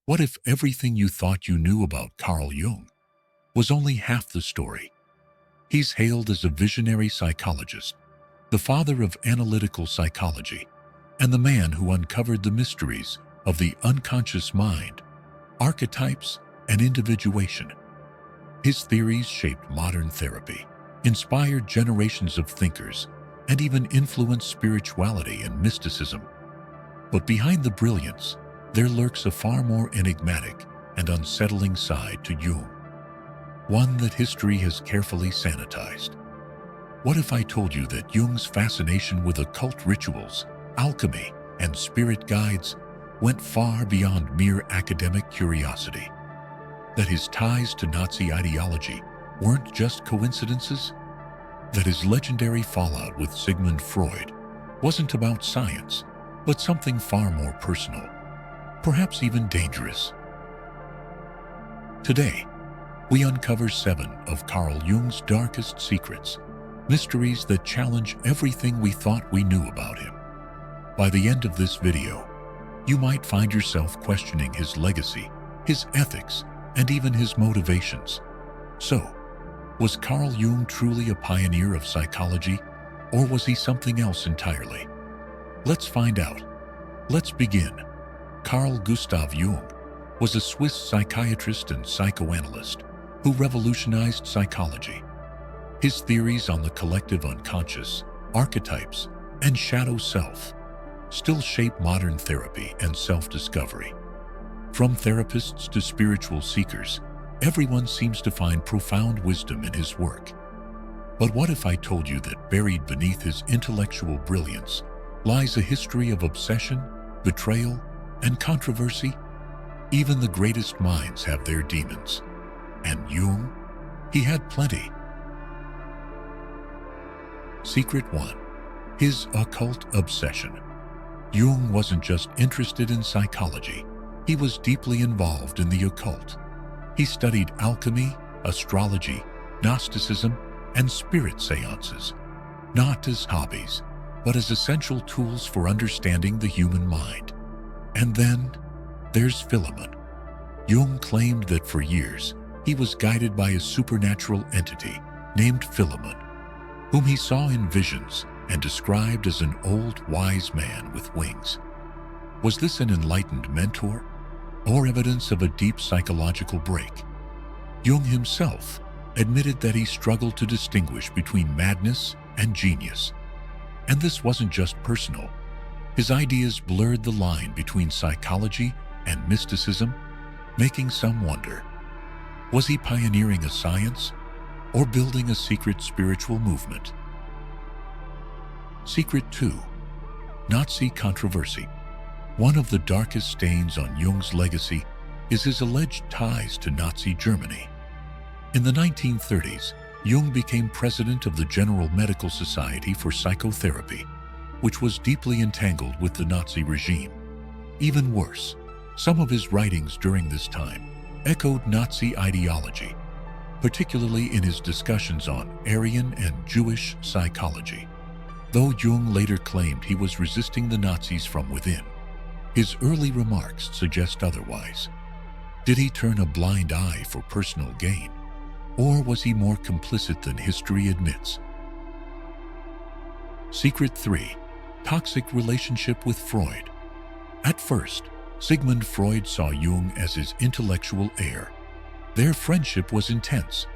What if everything you thought you knew about Carl Jung was only half the story? He's hailed as a visionary psychologist, the father of analytical psychology, and the man who uncovered the mysteries of the unconscious mind, archetypes, and individuation. His theories shaped modern therapy, inspired generations of thinkers, and even influenced spirituality and mysticism. But behind the brilliance, there lurks a far more enigmatic and unsettling side to Jung, one that history has carefully sanitized. What if I told you that Jung's fascination with occult rituals, alchemy, and spirit guides went far beyond mere academic curiosity? That his ties to Nazi ideology weren't just coincidences? That his legendary fallout with Sigmund Freud wasn't about science, but something far more personal, perhaps even dangerous? Today, we uncover 7 of Carl Jung's darkest secrets, mysteries that challenge everything we thought we knew about him. By the end of this video, you might find yourself questioning his legacy, his ethics, and even his motivations. So, was Carl Jung truly a pioneer of psychology, or was he something else entirely? Let's find out. Let's begin. Carl Gustav Jung was a Swiss psychiatrist and psychoanalyst who revolutionized psychology. His theories on the collective unconscious, archetypes, and shadow self still shape modern therapy and self-discovery. From therapists to spiritual seekers, everyone seems to find profound wisdom in his work. But what if I told you that buried beneath his intellectual brilliance lies a history of obsession, betrayal, and controversy? Even the greatest minds have their demons. And Jung? He had plenty. Secret 1. His occult obsession. Jung wasn't just interested in psychology. He was deeply involved in the occult. He studied alchemy, astrology, Gnosticism, and spirit seances, not as hobbies, but as essential tools for understanding the human mind. And then there's Philemon. Jung claimed that for years he was guided by a supernatural entity named Philemon, whom he saw in visions and described as an old, wise man with wings. Was this an enlightened mentor, or evidence of a deep psychological break? Jung himself admitted that he struggled to distinguish between madness and genius. And this wasn't just personal. His ideas blurred the line between psychology and mysticism, making some wonder, was he pioneering a science or building a secret spiritual movement? Secret 2. Nazi controversy. One of the darkest stains on Jung's legacy is his alleged ties to Nazi Germany. In the 1930s, Jung became president of the General Medical Society for Psychotherapy, which was deeply entangled with the Nazi regime. Even worse, some of his writings during this time echoed Nazi ideology, particularly in his discussions on Aryan and Jewish psychology. Though Jung later claimed he was resisting the Nazis from within, his early remarks suggest otherwise. Did he turn a blind eye for personal gain, or was he more complicit than history admits? Secret 3. Toxic relationship with Freud. At first, Sigmund Freud saw Jung as his intellectual heir. Their friendship was intense,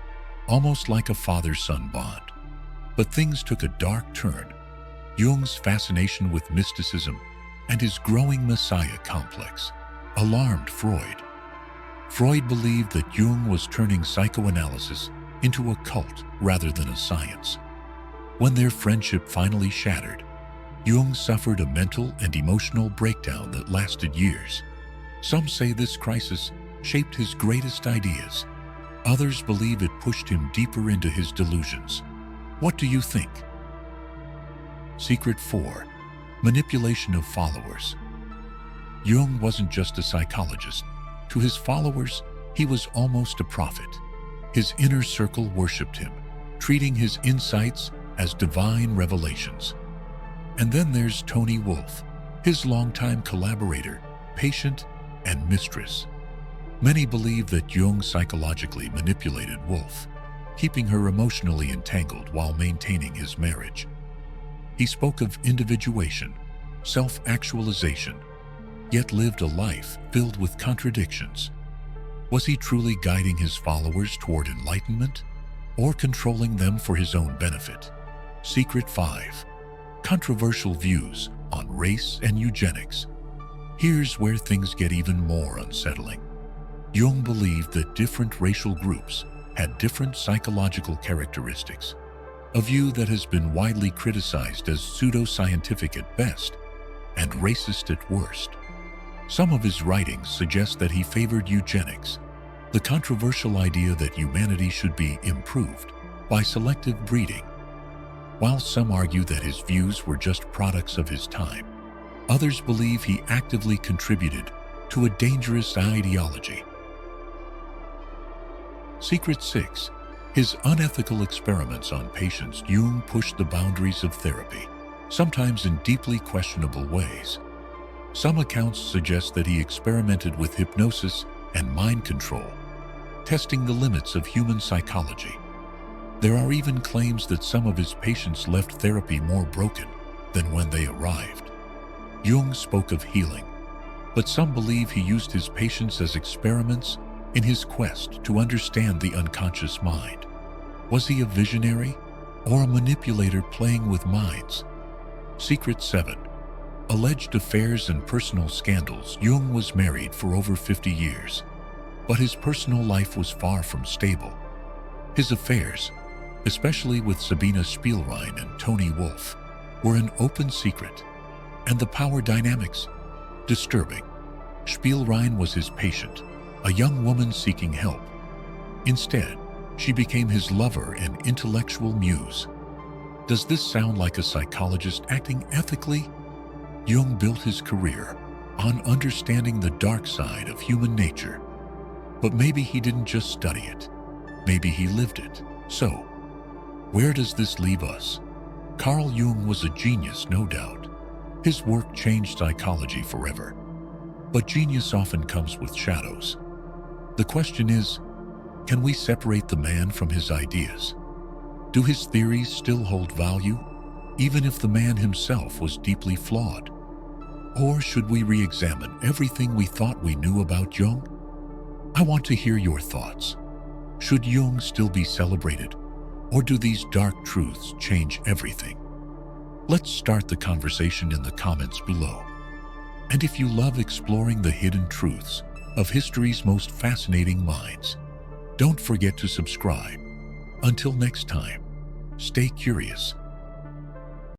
almost like a father-son bond. But things took a dark turn. Jung's fascination with mysticism and his growing messiah complex alarmed Freud. Freud believed that Jung was turning psychoanalysis into a cult rather than a science. When their friendship finally shattered, Jung suffered a mental and emotional breakdown that lasted years. Some say this crisis shaped his greatest ideas. Others believe it pushed him deeper into his delusions. What do you think? Secret 4. Manipulation of followers. Jung wasn't just a psychologist. To his followers, he was almost a prophet. His inner circle worshipped him, treating his insights as divine revelations. And then there's Tony Wolff, his longtime collaborator, patient, and mistress. Many believe that Jung psychologically manipulated Wolf, keeping her emotionally entangled while maintaining his marriage. He spoke of individuation, self-actualization, yet lived a life filled with contradictions. Was he truly guiding his followers toward enlightenment, or controlling them for his own benefit? Secret 5. Controversial views on race and eugenics. Here's where things get even more unsettling. Jung believed that different racial groups had different psychological characteristics, a view that has been widely criticized as pseudoscientific at best and racist at worst. Some of his writings suggest that he favored eugenics, the controversial idea that humanity should be improved by selective breeding. While some argue that his views were just products of his time, others believe he actively contributed to a dangerous ideology. Secret 6. His unethical experiments on patients. Jung pushed the boundaries of therapy, sometimes in deeply questionable ways. Some accounts suggest that he experimented with hypnosis and mind control, testing the limits of human psychology. There are even claims that some of his patients left therapy more broken than when they arrived. Jung spoke of healing, but some believe he used his patients as experiments in his quest to understand the unconscious mind. Was he a visionary or a manipulator playing with minds? Secret 7. Alleged affairs and personal scandals. Jung was married for over 50 years, but his personal life was far from stable. His affairs, especially with Sabina Spielrein and Tony Wolff, were an open secret, and the power dynamics disturbing. Spielrein was his patient, a young woman seeking help. Instead, she became his lover and intellectual muse. Does this sound like a psychologist acting ethically? Jung built his career on understanding the dark side of human nature. But maybe he didn't just study it. Maybe he lived it. So, where does this leave us? Carl Jung was a genius, no doubt. His work changed psychology forever. But genius often comes with shadows. The question is, can we separate the man from his ideas? Do his theories still hold value, even if the man himself was deeply flawed? Or should we re-examine everything we thought we knew about Jung? I want to hear your thoughts. Should Jung still be celebrated, or do these dark truths change everything? Let's start the conversation in the comments below. And if you love exploring the hidden truths of history's most fascinating minds, don't forget to subscribe. Until next time, stay curious